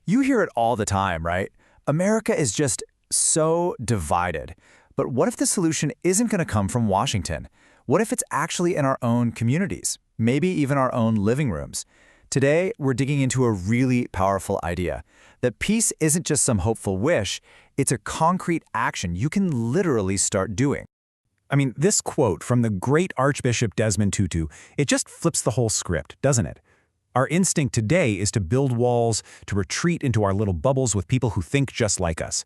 You hear it all the time, right? America is just so divided. But what if the solution isn't going to come from Washington? What if it's actually in our own communities, maybe even our own living rooms? Today, we're digging into a really powerful idea, that peace isn't just some hopeful wish, it's a concrete action you can literally start doing. I mean, this quote from the great Archbishop Desmond Tutu, it just flips the whole script, doesn't it? Our instinct today is to build walls, to retreat into our little bubbles with people who think just like us.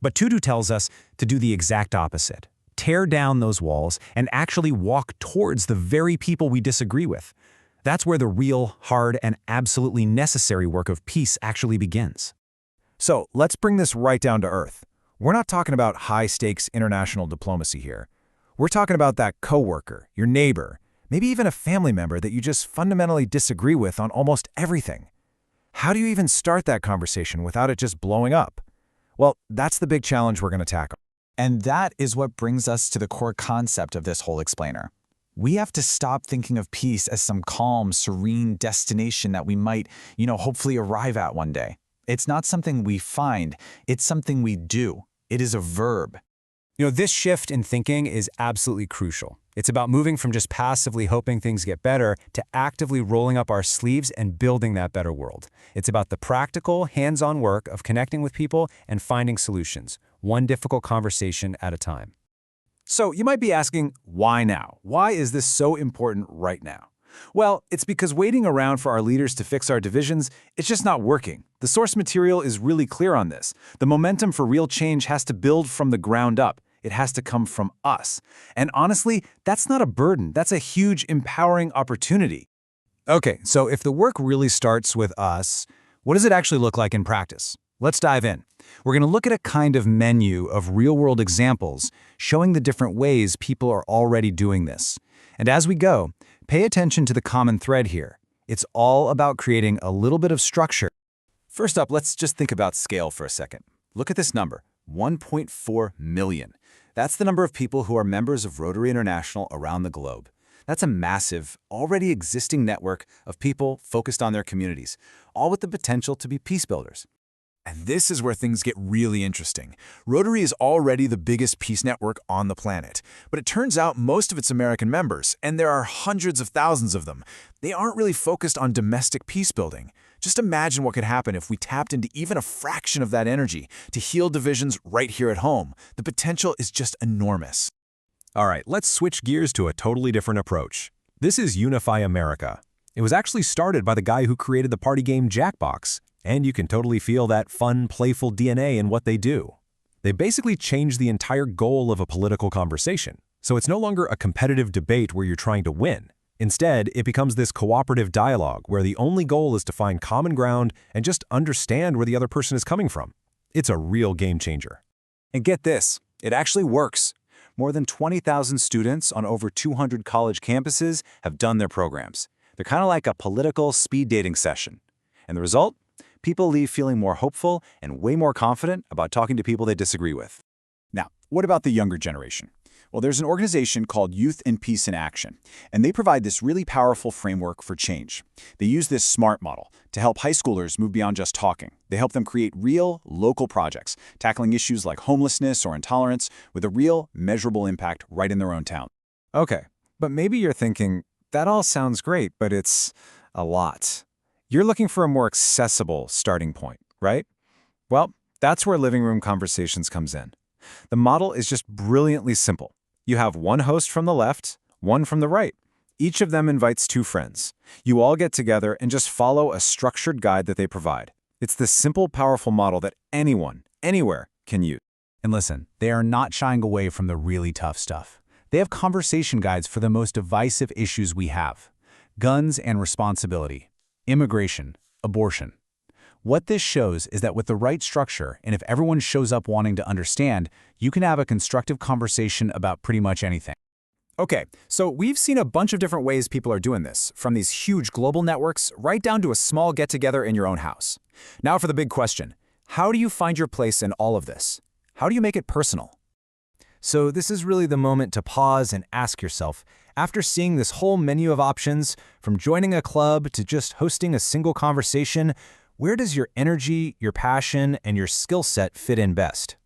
But Tutu tells us to do the exact opposite. Tear down those walls and actually walk towards the very people we disagree with. That's where the real, hard, and absolutely necessary work of peace actually begins. So let's bring this right down to earth. We're not talking about high-stakes international diplomacy here. We're talking about that coworker, your neighbor, maybe even a family member that you just fundamentally disagree with on almost everything. How do you even start that conversation without it just blowing up? Well, that's the big challenge we're going to tackle. And that is what brings us to the core concept of this whole explainer. We have to stop thinking of peace as some calm, serene destination that we might, hopefully arrive at one day. It's not something we find, it's something we do. It is a verb. This shift in thinking is absolutely crucial. It's about moving from just passively hoping things get better to actively rolling up our sleeves and building that better world. It's about the practical, hands-on work of connecting with people and finding solutions, one difficult conversation at a time. So you might be asking, why now? Why is this so important right now? Well, it's because waiting around for our leaders to fix our divisions, it's just not working. The source material is really clear on this. The momentum for real change has to build from the ground up. It has to come from us. And honestly, that's not a burden. That's a huge, empowering opportunity. Okay, so if the work really starts with us, what does it actually look like in practice? Let's dive in. We're going to look at a kind of menu of real-world examples showing the different ways people are already doing this. And as we go, pay attention to the common thread here. It's all about creating a little bit of structure. First up, let's just think about scale for a second. Look at this number, 1.4 million. That's the number of people who are members of Rotary International around the globe. That's a massive, already existing network of people focused on their communities, all with the potential to be peace builders. And this is where things get really interesting. Rotary is already the biggest peace network on the planet, but it turns out most of its American members, and there are hundreds of thousands of them, they aren't really focused on domestic peace building. Just imagine what could happen if we tapped into even a fraction of that energy to heal divisions right here at home. The potential is just enormous. All right, let's switch gears to a totally different approach. This is Unify America. It was actually started by the guy who created the party game Jackbox, and you can totally feel that fun, playful DNA in what they do. They basically changed the entire goal of a political conversation, so it's no longer a competitive debate where you're trying to win. Instead, it becomes this cooperative dialogue where the only goal is to find common ground and just understand where the other person is coming from. It's a real game changer. And get this, it actually works. More than 20,000 students on over 200 college campuses have done their programs. They're kind of like a political speed dating session. And the result? People leave feeling more hopeful and way more confident about talking to people they disagree with. Now, what about the younger generation? Well, there's an organization called Youth in Peace in Action, and they provide this really powerful framework for change. They use this SMART model to help high schoolers move beyond just talking. They help them create real, local projects, tackling issues like homelessness or intolerance with a real, measurable impact right in their own town. Okay, but maybe you're thinking, that all sounds great, but it's a lot. You're looking for a more accessible starting point, right? Well, that's where Living Room Conversations comes in. The model is just brilliantly simple. You have one host from the left, one from the right. Each of them invites two friends. You all get together and just follow a structured guide that they provide. It's this simple, powerful model that anyone, anywhere, can use. And listen, they are not shying away from the really tough stuff. They have conversation guides for the most divisive issues we have: guns and responsibility, immigration, abortion. What this shows is that with the right structure, and if everyone shows up wanting to understand, you can have a constructive conversation about pretty much anything. Okay, so we've seen a bunch of different ways people are doing this, from these huge global networks right down to a small get-together in your own house. Now for the big question. How do you find your place in all of this? How do you make it personal? So this is really the moment to pause and ask yourself, after seeing this whole menu of options, from joining a club to just hosting a single conversation, Where does your energy, your passion, and your skill set fit in best?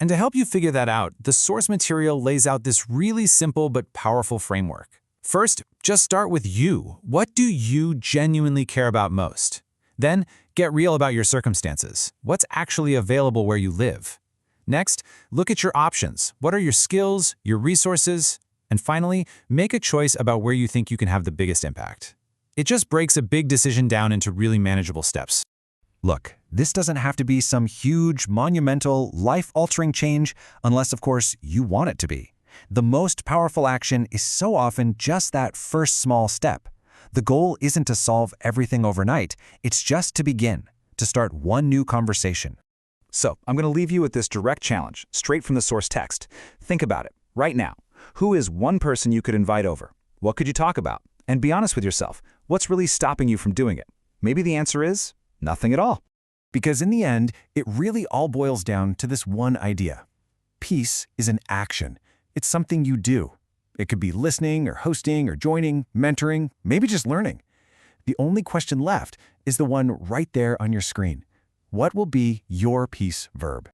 And to help you figure that out, the source material lays out this really simple but powerful framework. First, just start with you. What do you genuinely care about most? Then, get real about your circumstances. What's actually available where you live? Next, look at your options. What are your skills, your resources? And finally, make a choice about where you think you can have the biggest impact. It just breaks a big decision down into really manageable steps. Look, this doesn't have to be some huge, monumental, life-altering change unless, of course, you want it to be. The most powerful action is so often just that first small step. The goal isn't to solve everything overnight. It's just to begin, to start one new conversation. So, I'm going to leave you with this direct challenge, straight from the source text. Think about it, right now. Who is one person you could invite over? What could you talk about? And be honest with yourself. What's really stopping you from doing it? Maybe the answer is nothing at all. Because in the end, it really all boils down to this one idea. Peace is an action. It's something you do. It could be listening or hosting or joining, mentoring, maybe just learning. The only question left is the one right there on your screen. What will be your peace verb?